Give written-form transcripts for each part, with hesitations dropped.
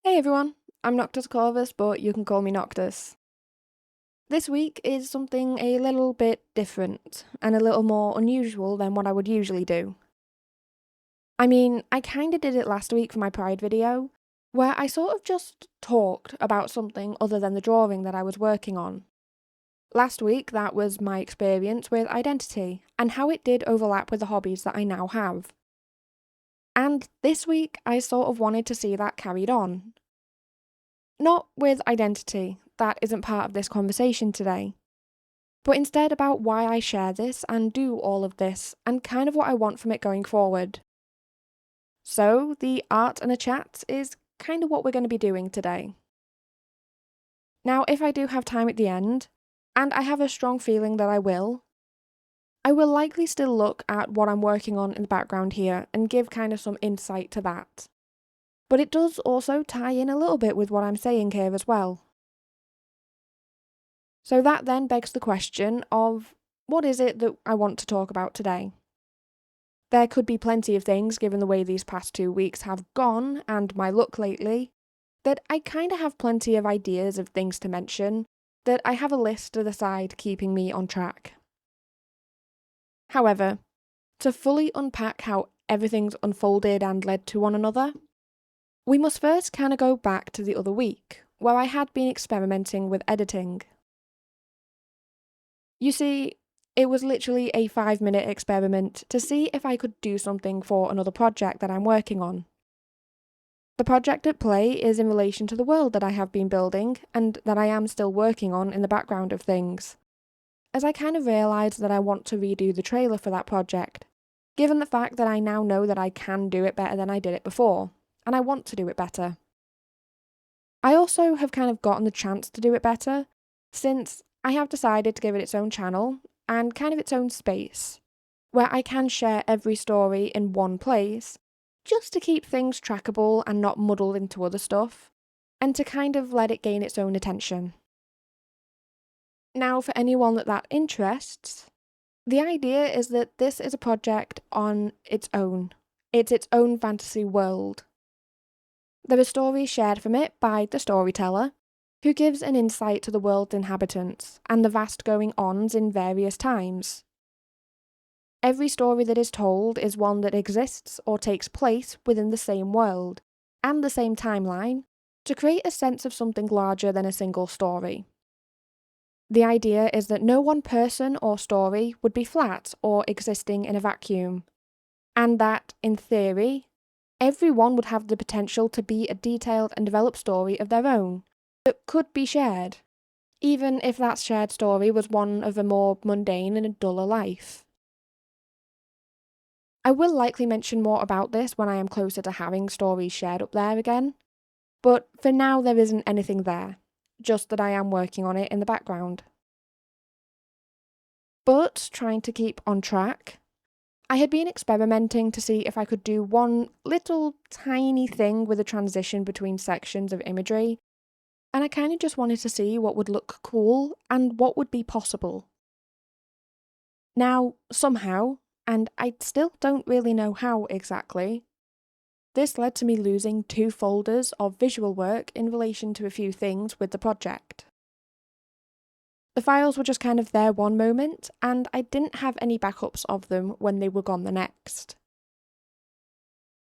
Hey everyone, I'm Noctis Corvus, but you can call me Noctis. This week is something a little bit different, and a little more unusual than what I would usually do. I kinda did it last week for my Pride video, where I sort of just talked about something other than the drawing that I was working on. Last week, that was my experience with identity, and how it did overlap with the hobbies that I now have. And this week, I sort of wanted to see that carried on. Not with identity, that isn't part of this conversation today, but instead about why I share this and do all of this, and kind of what I want from it going forward. So, the art and a chat is kind of what we're going to be doing today. Now, if I do have time at the end, and I have a strong feeling that I will likely still look at what I'm working on in the background here and give kind of some insight to that. But it does also tie in a little bit with what I'm saying here as well. So that then begs the question of what is it that I want to talk about today? There could be plenty of things, given the way these past 2 weeks have gone and my look lately, that I kind of have plenty of ideas of things to mention, that I have a list to the side keeping me on track. However, to fully unpack how everything's unfolded and led to one another, we must first kind of go back to the other week, where I had been experimenting with editing. You see, it was literally a 5-minute experiment to see if I could do something for another project that I'm working on. The project at play is in relation to the world that I have been building and that I am still working on in the background of things, as I kind of realised that I want to redo the trailer for that project, given the fact that I now know that I can do it better than I did it before, and I want to do it better. I also have kind of gotten the chance to do it better, since I have decided to give it its own channel and kind of its own space, where I can share every story in one place, just to keep things trackable and not muddled into other stuff, and to kind of let it gain its own attention. Now, for anyone that interests, the idea is that this is a project on its own. It's its own fantasy world. There are stories shared from it by the storyteller, who gives an insight to the world's inhabitants and the vast going-ons in various times. Every story that is told is one that exists or takes place within the same world, and the same timeline, to create a sense of something larger than a single story. The idea is that no one person or story would be flat or existing in a vacuum, and that, in theory, everyone would have the potential to be a detailed and developed story of their own, that could be shared, even if that shared story was one of a more mundane and a duller life. I will likely mention more about this when I am closer to having stories shared up there again, but for now there isn't anything there, just that I am working on it in the background. But trying to keep on track, I had been experimenting to see if I could do one little tiny thing with a transition between sections of imagery, and I kind of just wanted to see what would look cool and what would be possible. Now, somehow, and I still don't really know how exactly, this led to me losing 2 folders of visual work in relation to a few things with the project. The files were just kind of there one moment, and I didn't have any backups of them when they were gone the next.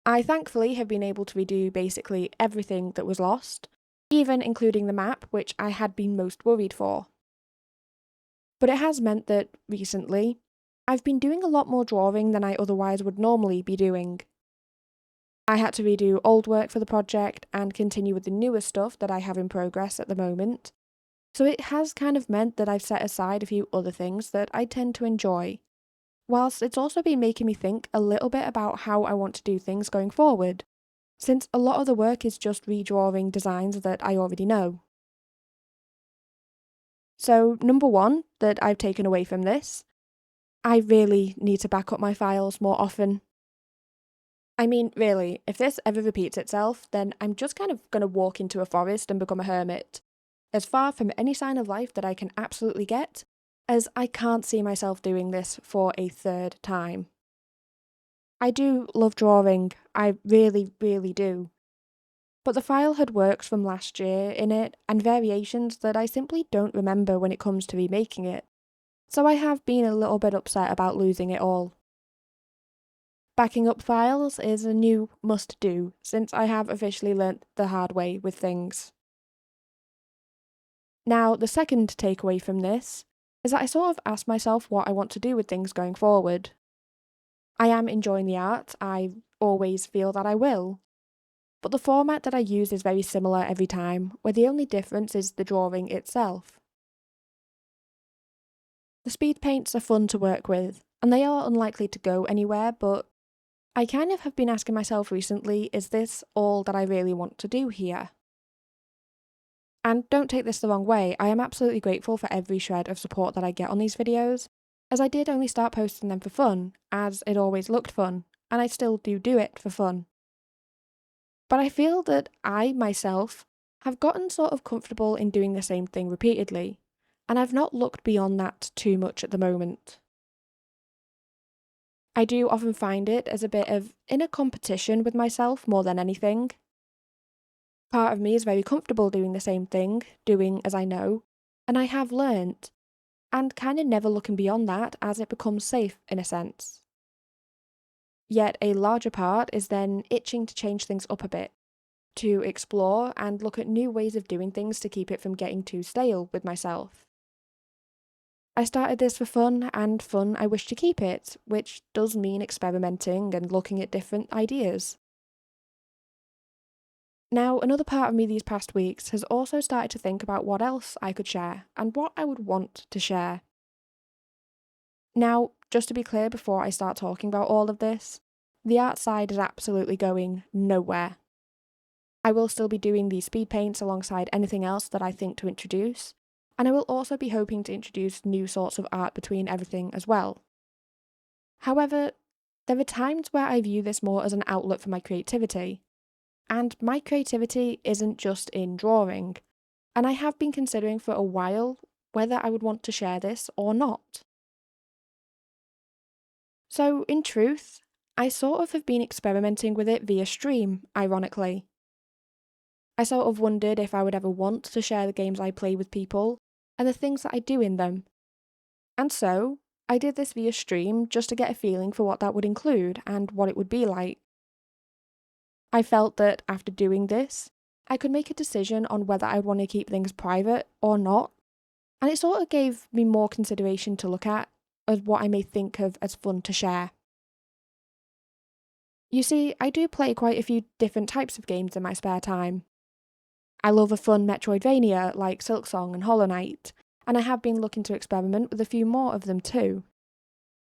I thankfully have been able to redo basically everything that was lost, even including the map, which I had been most worried for. But it has meant that, recently, I've been doing a lot more drawing than I otherwise would normally be doing. I had to redo old work for the project and continue with the newer stuff that I have in progress at the moment, so it has kind of meant that I've set aside a few other things that I tend to enjoy, whilst it's also been making me think a little bit about how I want to do things going forward, since a lot of the work is just redrawing designs that I already know. So, number 1 that I've taken away from this, I really need to back up my files more often. Really, if this ever repeats itself, then I'm just kind of going to walk into a forest and become a hermit, as far from any sign of life that I can absolutely get, as I can't see myself doing this for a 3rd time. I do love drawing, I really, really do. but the file had works from last year in it and variations that I simply don't remember when it comes to remaking it, so I have been a little bit upset about losing it all. Backing up files is a new must-do, since I have officially learnt the hard way with things. Now, the second takeaway from this is that I sort of asked myself what I want to do with things going forward. I am enjoying the art, I always feel that I will, but the format that I use is very similar every time, where the only difference is the drawing itself. The speed paints are fun to work with, and they are unlikely to go anywhere, but I kind of have been asking myself recently, is this all that I really want to do here? And don't take this the wrong way, I am absolutely grateful for every shred of support that I get on these videos, as I did only start posting them for fun, as it always looked fun, and I still do it for fun. But I feel that I, myself, have gotten sort of comfortable in doing the same thing repeatedly, and I've not looked beyond that too much at the moment. I do often find it as a bit of inner competition with myself more than anything. Part of me is very comfortable doing the same thing, doing as I know, and I have learnt, and kind of never looking beyond that as it becomes safe in a sense. Yet a larger part is then itching to change things up a bit, to explore and look at new ways of doing things to keep it from getting too stale with myself. I started this for fun, and fun I wish to keep it, which does mean experimenting and looking at different ideas. Now, another part of me these past weeks has also started to think about what else I could share and what I would want to share. Now, just to be clear before I start talking about all of this, the art side is absolutely going nowhere. I will still be doing these speed paints alongside anything else that I think to introduce, and I will also be hoping to introduce new sorts of art between everything as well. However, there are times where I view this more as an outlet for my creativity. And my creativity isn't just in drawing, and I have been considering for a while whether I would want to share this or not. So, in truth, I sort of have been experimenting with it via stream, ironically. I sort of wondered if I would ever want to share the games I play with people and the things that I do in them. And so, I did this via stream just to get a feeling for what that would include and what it would be like. I felt that after doing this, I could make a decision on whether I want to keep things private or not, and it sort of gave me more consideration to look at as what I may think of as fun to share. You see, I do play quite a few different types of games in my spare time. I love a fun Metroidvania like Silksong and Hollow Knight, and I have been looking to experiment with a few more of them too.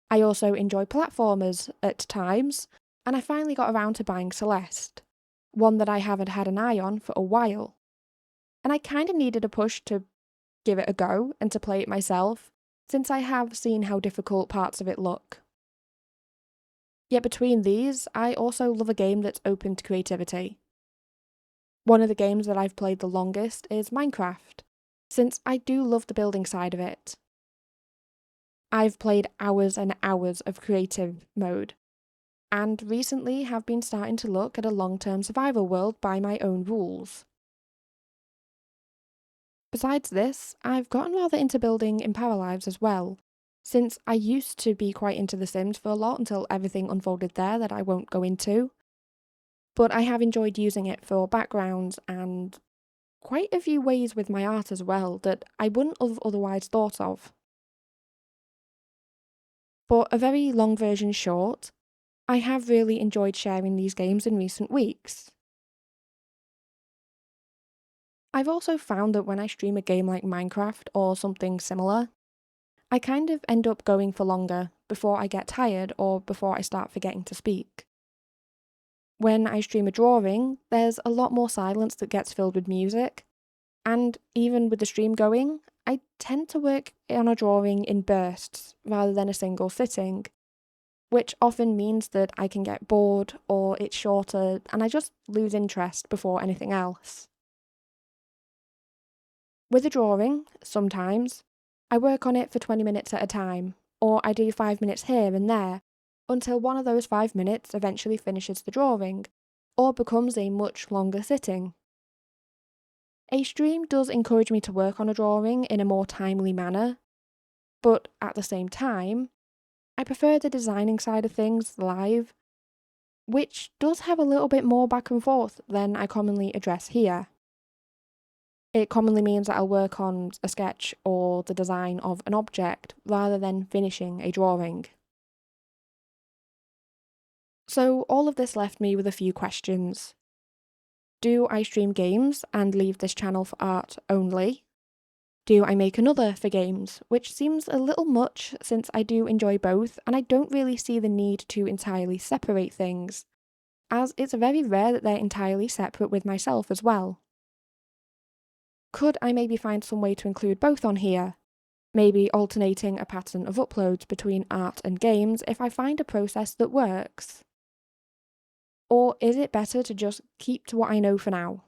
I also enjoy platformers at times, and I finally got around to buying Celeste, one that I haven't had an eye on for a while. And I kind of needed a push to give it a go and to play it myself, since I have seen how difficult parts of it look. Yet between these, I also love a game that's open to creativity. One of the games that I've played the longest is Minecraft, since I do love the building side of it. I've played hours and hours of creative mode, and recently have been starting to look at a long-term survival world by my own rules. Besides this, I've gotten rather into building in Power Lives as well, since I used to be quite into The Sims for a lot until everything unfolded there that I won't go into. But I have enjoyed using it for backgrounds and quite a few ways with my art as well that I wouldn't have otherwise thought of. But a very long version short, I have really enjoyed sharing these games in recent weeks. I've also found that when I stream a game like Minecraft or something similar, I kind of end up going for longer before I get tired or before I start forgetting to speak. When I stream a drawing, there's a lot more silence that gets filled with music, and even with the stream going, I tend to work on a drawing in bursts rather than a single sitting, which often means that I can get bored or it's shorter and I just lose interest before anything else. With a drawing, sometimes, I work on it for 20 minutes at a time, or I do 5 minutes here and there, until one of those 5 minutes eventually finishes the drawing, or becomes a much longer sitting. A stream does encourage me to work on a drawing in a more timely manner, but at the same time, I prefer the designing side of things live, which does have a little bit more back and forth than I commonly address here. It commonly means that I'll work on a sketch or the design of an object rather than finishing a drawing. So all of this left me with a few questions. Do I stream games and leave this channel for art only? Do I make another for games, which seems a little much since I do enjoy both and I don't really see the need to entirely separate things, as it's very rare that they're entirely separate with myself as well. Could I maybe find some way to include both on here? Maybe alternating a pattern of uploads between art and games if I find a process that works? Or is it better to just keep to what I know for now?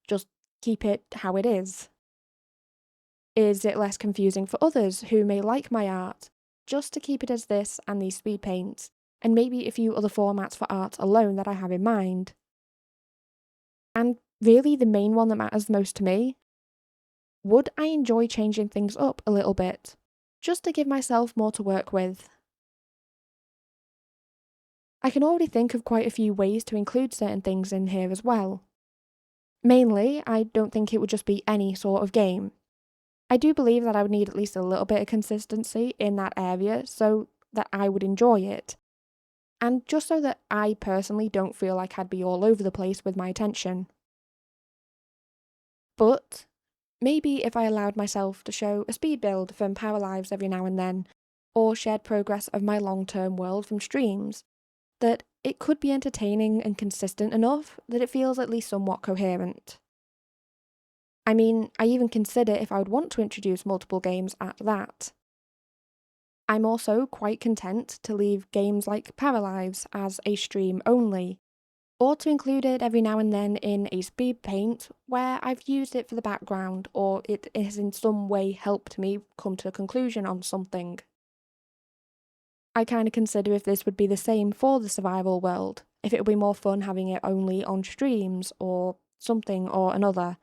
Just keep it how it is? Is it less confusing for others who may like my art, just to keep it as this and these speed paints, and maybe a few other formats for art alone that I have in mind? And really the main one that matters most to me, would I enjoy changing things up a little bit, just to give myself more to work with? I can already think of quite a few ways to include certain things in here as well. Mainly, I don't think it would just be any sort of game. I do believe that I would need at least a little bit of consistency in that area so that I would enjoy it. And just so that I personally don't feel like I'd be all over the place with my attention. But maybe if I allowed myself to show a speed build from Power Lives every now and then, or shared progress of my long-term world from streams, that it could be entertaining and consistent enough that it feels at least somewhat coherent. I mean, I even consider if I would want to introduce multiple games at that. I'm also quite content to leave games like Paralives as a stream only, or to include it every now and then in a speed paint where I've used it for the background or it has in some way helped me come to a conclusion on something. I kind of consider if this would be the same for the survival world, if it would be more fun having it only on streams or something or another.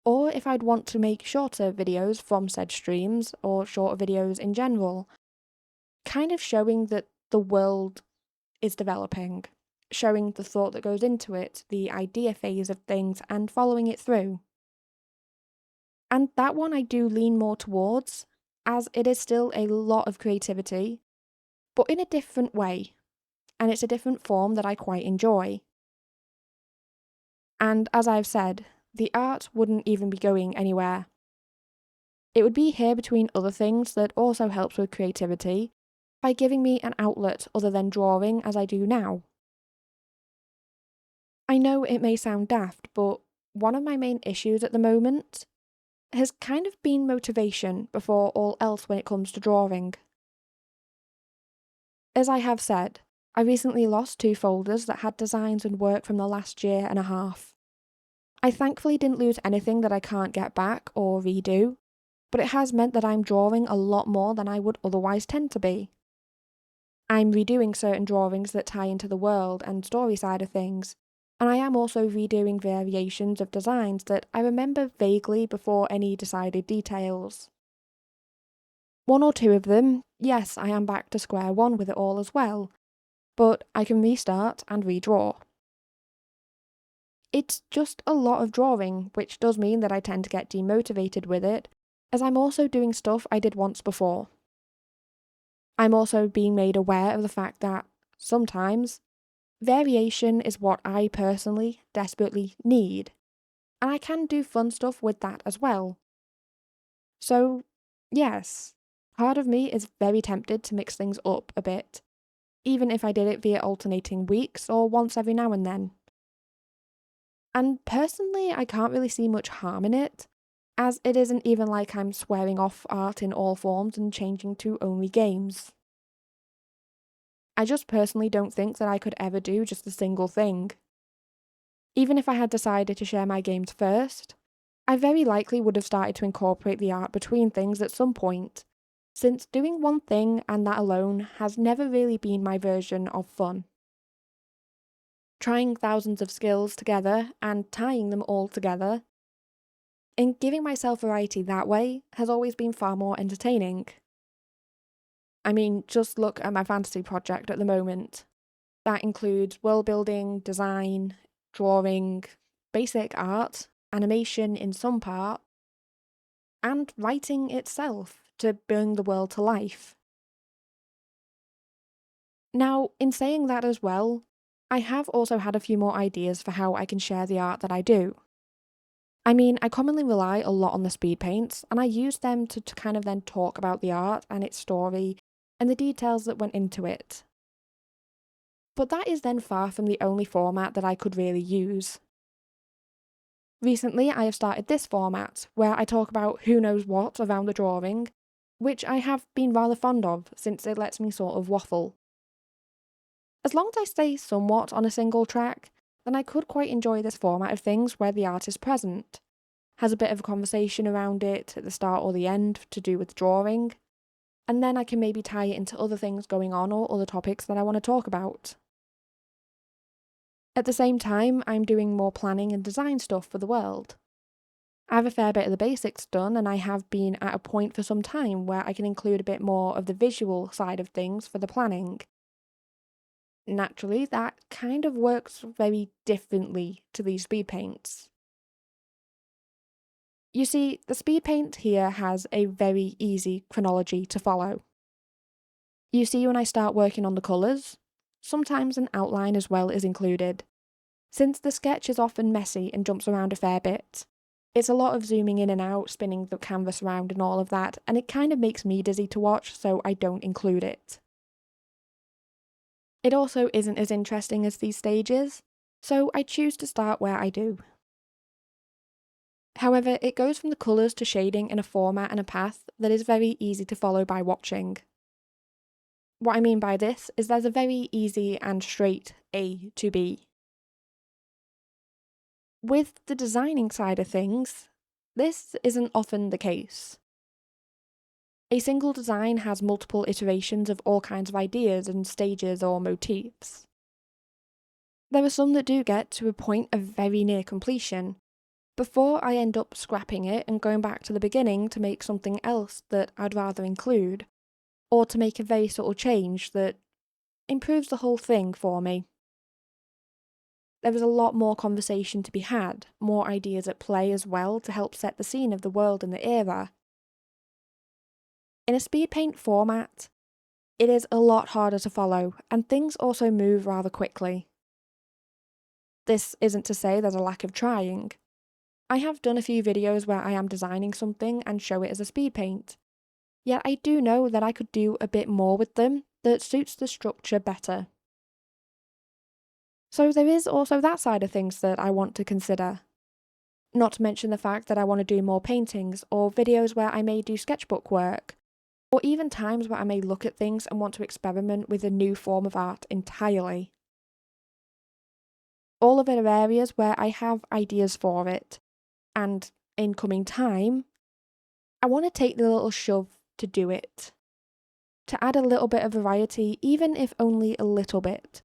Or if I'd want to make shorter videos from said streams or shorter videos in general, kind of showing that the world is developing, showing the thought that goes into it, the idea phase of things, and following it through. And that one I do lean more towards, as it is still a lot of creativity, but in a different way, and it's a different form that I quite enjoy. And as I've said, the art wouldn't even be going anywhere. It would be here between other things that also helps with creativity by giving me an outlet other than drawing as I do now. I know it may sound daft, but one of my main issues at the moment has kind of been motivation before all else when it comes to drawing. As I have said, I recently lost 2 folders that had designs and work from the last year and a half. I thankfully didn't lose anything that I can't get back or redo, but it has meant that I'm drawing a lot more than I would otherwise tend to be. I'm redoing certain drawings that tie into the world and story side of things, and I am also redoing variations of designs that I remember vaguely before any decided details. 1 or 2 of them, yes, I am back to square one with it all as well, but I can restart and redraw. It's just a lot of drawing, which does mean that I tend to get demotivated with it, as I'm also doing stuff I did once before. I'm also being made aware of the fact that, sometimes, variation is what I personally desperately need, and I can do fun stuff with that as well. So, yes, part of me is very tempted to mix things up a bit, even if I did it via alternating weeks or once every now and then. And personally, I can't really see much harm in it, as it isn't even like I'm swearing off art in all forms and changing to only games. I just personally don't think that I could ever do just a single thing. Even if I had decided to share my games first, I very likely would have started to incorporate the art between things at some point, since doing one thing and that alone has never really been my version of fun. Trying thousands of skills together and tying them all together And giving myself variety that way has always been far more entertaining. I mean, just look at my fantasy project at the moment. That includes world building, design, drawing, basic art, animation in some part, and writing itself to bring the world to life. Now, in saying that as well, I have also had a few more ideas for how I can share the art that I do. I mean, I commonly rely a lot on the speed paints, and I use them to kind of then talk about the art and its story and the details that went into it. But that is then far from the only format that I could really use. Recently, I have started this format, where I talk about who knows what around the drawing, which I have been rather fond of since it lets me sort of waffle. As long as I stay somewhat on a single track, then I could quite enjoy this format of things where the art is present, has a bit of a conversation around it at the start or the end to do with drawing, and then I can maybe tie it into other things going on or other topics that I want to talk about. At the same time, I'm doing more planning and design stuff for the world. I have a fair bit of the basics done, and I have been at a point for some time where I can include a bit more of the visual side of things for the planning. Naturally, that kind of works very differently to these speed paints. You see, the speed paint here has a very easy chronology to follow. You see, when I start working on the colours, sometimes an outline as well is included. Since the sketch is often messy and jumps around a fair bit, it's a lot of zooming in and out, spinning the canvas around and all of that, and it kind of makes me dizzy to watch, so I don't include it. It also isn't as interesting as these stages, so I choose to start where I do. However, it goes from the colours to shading in a format and a path that is very easy to follow by watching. What I mean by this is there's a very easy and straight A to B. With the designing side of things, this isn't often the case. A single design has multiple iterations of all kinds of ideas and stages or motifs. There are some that do get to a point of very near completion, before I end up scrapping it and going back to the beginning to make something else that I'd rather include, or to make a very subtle change that improves the whole thing for me. There is a lot more conversation to be had, more ideas at play as well to help set the scene of the world and the era. In a speed paint format, it is a lot harder to follow, and things also move rather quickly. This isn't to say there's a lack of trying. I have done a few videos where I am designing something and show it as a speed paint, yet I do know that I could do a bit more with them that suits the structure better. So there is also that side of things that I want to consider. Not to mention the fact that I want to do more paintings, or videos where I may do sketchbook work, or even times where I may look at things and want to experiment with a new form of art entirely. All of it are areas where I have ideas for it, and in coming time, I want to take the little shove to do it. To add a little bit of variety, even if only a little bit.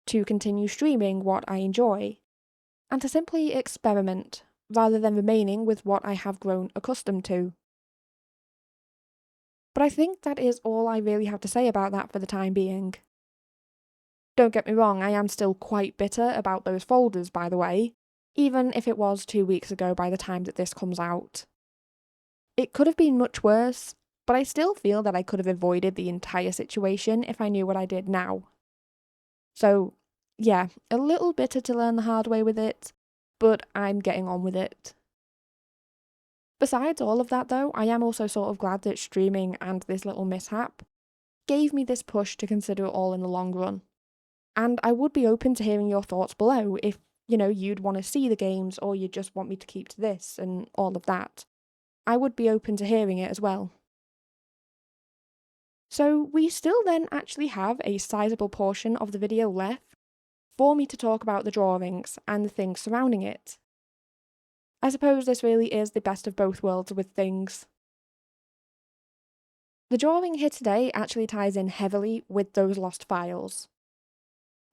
To continue streaming what I enjoy, and to simply experiment, rather than remaining with what I have grown accustomed to. But I think that is all I really have to say about that for the time being. Don't get me wrong, I am still quite bitter about those folders, by the way, even if it was 2 weeks ago by the time that this comes out. It could have been much worse, but I still feel that I could have avoided the entire situation if I knew what I did now. So, yeah, a little bitter to learn the hard way with it, but I'm getting on with it. Besides all of that though, I am also sort of glad that streaming and this little mishap gave me this push to consider it all in the long run. And I would be open to hearing your thoughts below if, you'd want to see the games or you just want me to keep to this and all of that. I would be open to hearing it as well. So we still then actually have a sizable portion of the video left for me to talk about the drawings and the things surrounding it. I suppose this really is the best of both worlds with things. The drawing here today actually ties in heavily with those lost files.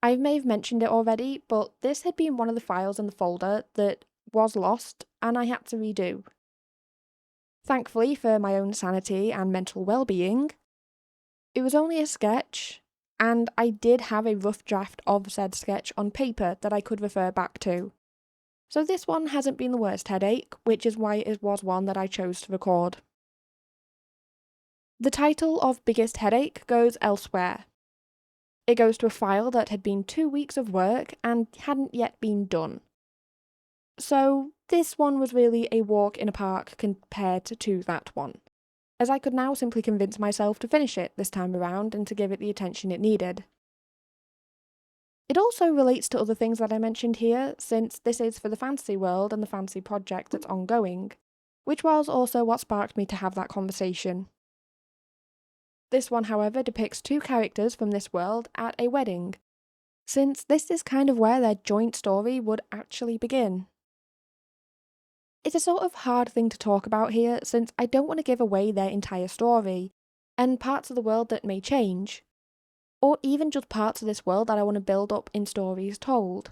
I may have mentioned it already, but this had been one of the files in the folder that was lost and I had to redo. Thankfully for my own sanity and mental well-being, it was only a sketch, and I did have a rough draft of said sketch on paper that I could refer back to. So this one hasn't been the worst headache, which is why it was one that I chose to record. The title of Biggest Headache goes elsewhere. It goes to a file that had been 2 weeks of work and hadn't yet been done. So this one was really a walk in a park compared to that one, as I could now simply convince myself to finish it this time around and to give it the attention it needed. It also relates to other things that I mentioned here, since this is for the fantasy world and the fantasy project that's ongoing, which was also what sparked me to have that conversation. This one, however, depicts 2 characters from this world at a wedding, since this is kind of where their joint story would actually begin. It's a sort of hard thing to talk about here, since I don't want to give away their entire story, and parts of the world that may change, or even just parts of this world that I want to build up in stories told.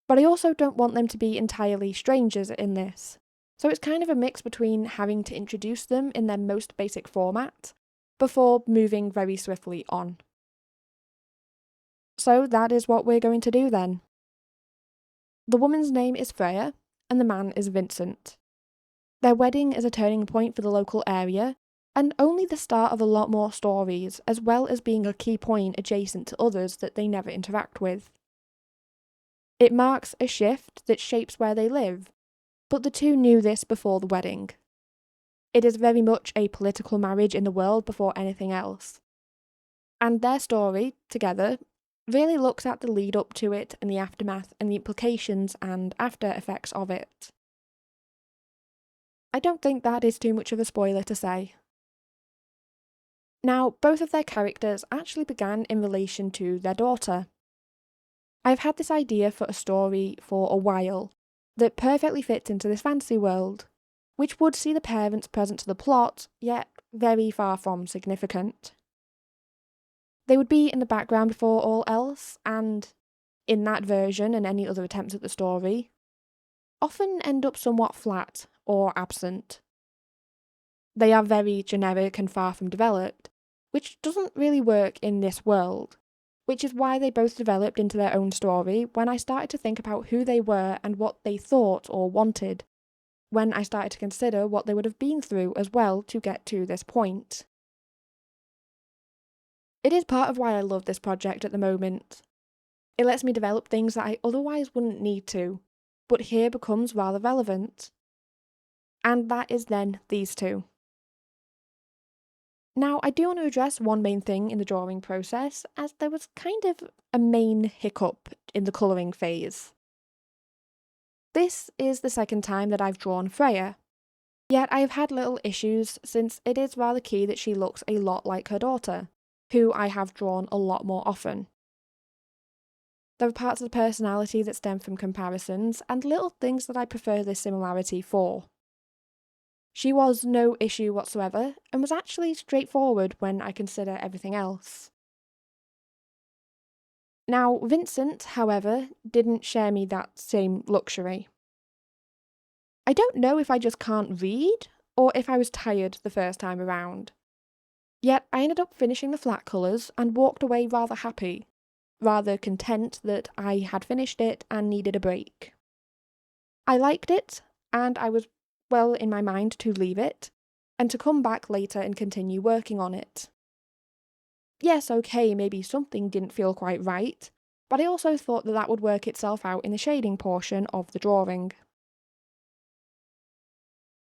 But I also don't want them to be entirely strangers in this, so it's kind of a mix between having to introduce them in their most basic format, before moving very swiftly on. So that is what we're going to do then. The woman's name is Freya, and the man is Vincent. Their wedding is a turning point for the local area, and only the start of a lot more stories, as well as being a key point adjacent to others that they never interact with. It marks a shift that shapes where they live, but the two knew this before the wedding. It is very much a political marriage in the world before anything else. And their story, together, really looks at the lead up to it and the aftermath and the implications and after effects of it. I don't think that is too much of a spoiler to say. Now, both of their characters actually began in relation to their daughter. I've had this idea for a story for a while that perfectly fits into this fantasy world, which would see the parents present to the plot, yet very far from significant. They would be in the background before all else, and, in that version and any other attempts at the story, often end up somewhat flat or absent. They are very generic and far from developed, which doesn't really work in this world, which is why they both developed into their own story when I started to think about who they were and what they thought or wanted, when I started to consider what they would have been through as well to get to this point. It is part of why I love this project at the moment. It lets me develop things that I otherwise wouldn't need to, but here becomes rather relevant. And that is then these two. Now, I do want to address one main thing in the drawing process, as there was kind of a main hiccup in the colouring phase. This is the second time that I've drawn Freya, yet I have had little issues since it is rather key that she looks a lot like her daughter, who I have drawn a lot more often. There are parts of the personality that stem from comparisons, and little things that I prefer this similarity for. She was no issue whatsoever, and was actually straightforward when I consider everything else. Now, Vincent, however, didn't share me that same luxury. I don't know if I just can't read, or if I was tired the first time around. Yet I ended up finishing the flat colours and walked away rather happy, rather content that I had finished it and needed a break. I liked it, and I was well in my mind to leave it, and to come back later and continue working on it. Yes, okay, maybe something didn't feel quite right, but I also thought that that would work itself out in the shading portion of the drawing.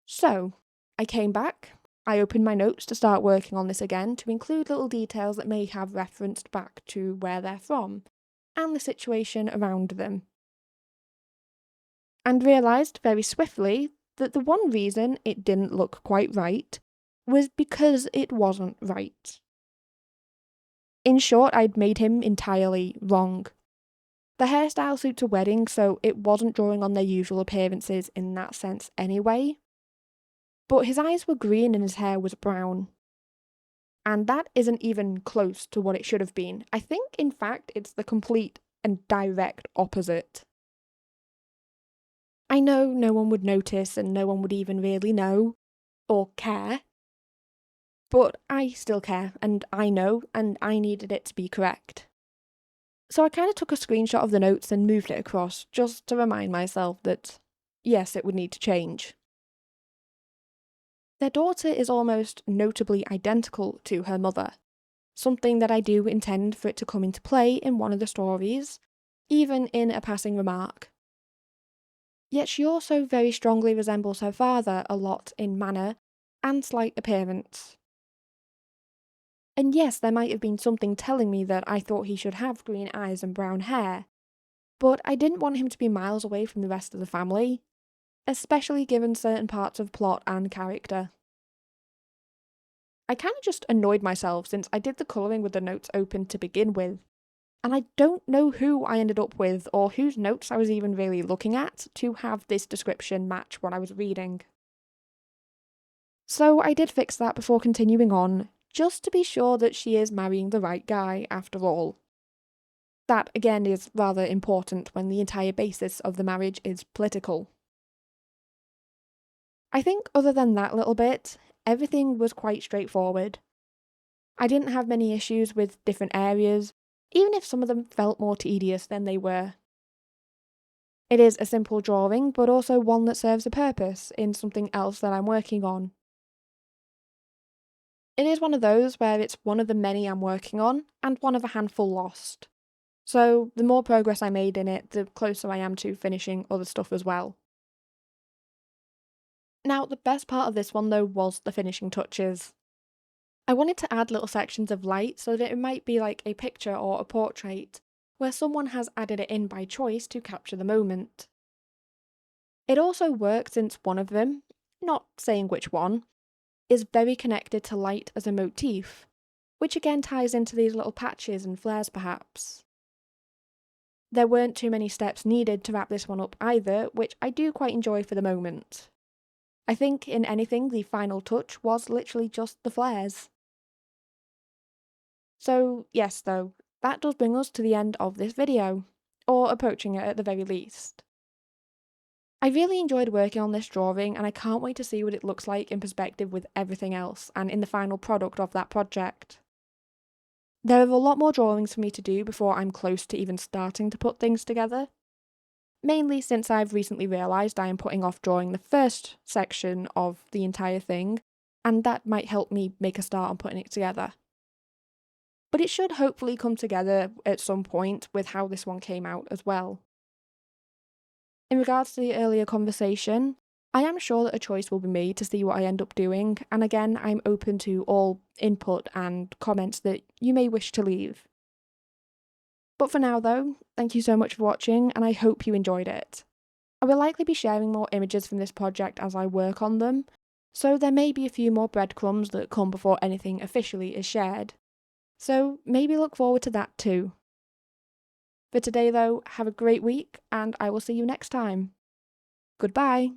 So, I came back, I opened my notes to start working on this again to include little details that may have referenced back to where they're from, and the situation around them. And realised very swiftly that the one reason it didn't look quite right was because it wasn't right. In short, I'd made him entirely wrong. The hairstyle suits a wedding, so it wasn't drawing on their usual appearances in that sense anyway. But his eyes were green and his hair was brown. And that isn't even close to what it should have been. I think, in fact, it's the complete and direct opposite. I know no one would notice and no one would even really know or care, but I still care and I know and I needed it to be correct. So I kind of took a screenshot of the notes and moved it across just to remind myself that, yes, it would need to change. Their daughter is almost notably identical to her mother, something that I do intend for it to come into play in one of the stories, even in a passing remark. Yet she also very strongly resembles her father a lot in manner and slight appearance. And yes, there might have been something telling me that I thought he should have green eyes and brown hair, but I didn't want him to be miles away from the rest of the family, especially given certain parts of plot and character. I kind of just annoyed myself since I did the colouring with the notes open to begin with, and I don't know who I ended up with or whose notes I was even really looking at to have this description match what I was reading. So I did fix that before continuing on, just to be sure that she is marrying the right guy after all. That again is rather important when the entire basis of the marriage is political. I think other than that little bit, everything was quite straightforward. I didn't have many issues with different areas, even if some of them felt more tedious than they were. It is a simple drawing, but also one that serves a purpose in something else that I'm working on. It is one of those where it's one of the many I'm working on, and one of a handful lost. So the more progress I made in it, the closer I am to finishing other stuff as well. Now, the best part of this one though was the finishing touches. I wanted to add little sections of light so that it might be like a picture or a portrait, where someone has added it in by choice to capture the moment. It also worked since one of them, not saying which one, is very connected to light as a motif, which again ties into these little patches and flares perhaps. There weren't too many steps needed to wrap this one up either, which I do quite enjoy for the moment. I think in anything the final touch was literally just the flares. So yes though, that does bring us to the end of this video, or approaching it at the very least. I really enjoyed working on this drawing and I can't wait to see what it looks like in perspective with everything else and in the final product of that project. There are a lot more drawings for me to do before I'm close to even starting to put things together. Mainly since I've recently realised I am putting off drawing the first section of the entire thing, and that might help me make a start on putting it together. But it should hopefully come together at some point with how this one came out as well. In regards to the earlier conversation, I am sure that a choice will be made to see what I end up doing, and again, I'm open to all input and comments that you may wish to leave. But for now though, thank you so much for watching, and I hope you enjoyed it. I will likely be sharing more images from this project as I work on them, so there may be a few more breadcrumbs that come before anything officially is shared. So maybe look forward to that too. For today though, have a great week and I will see you next time. Goodbye!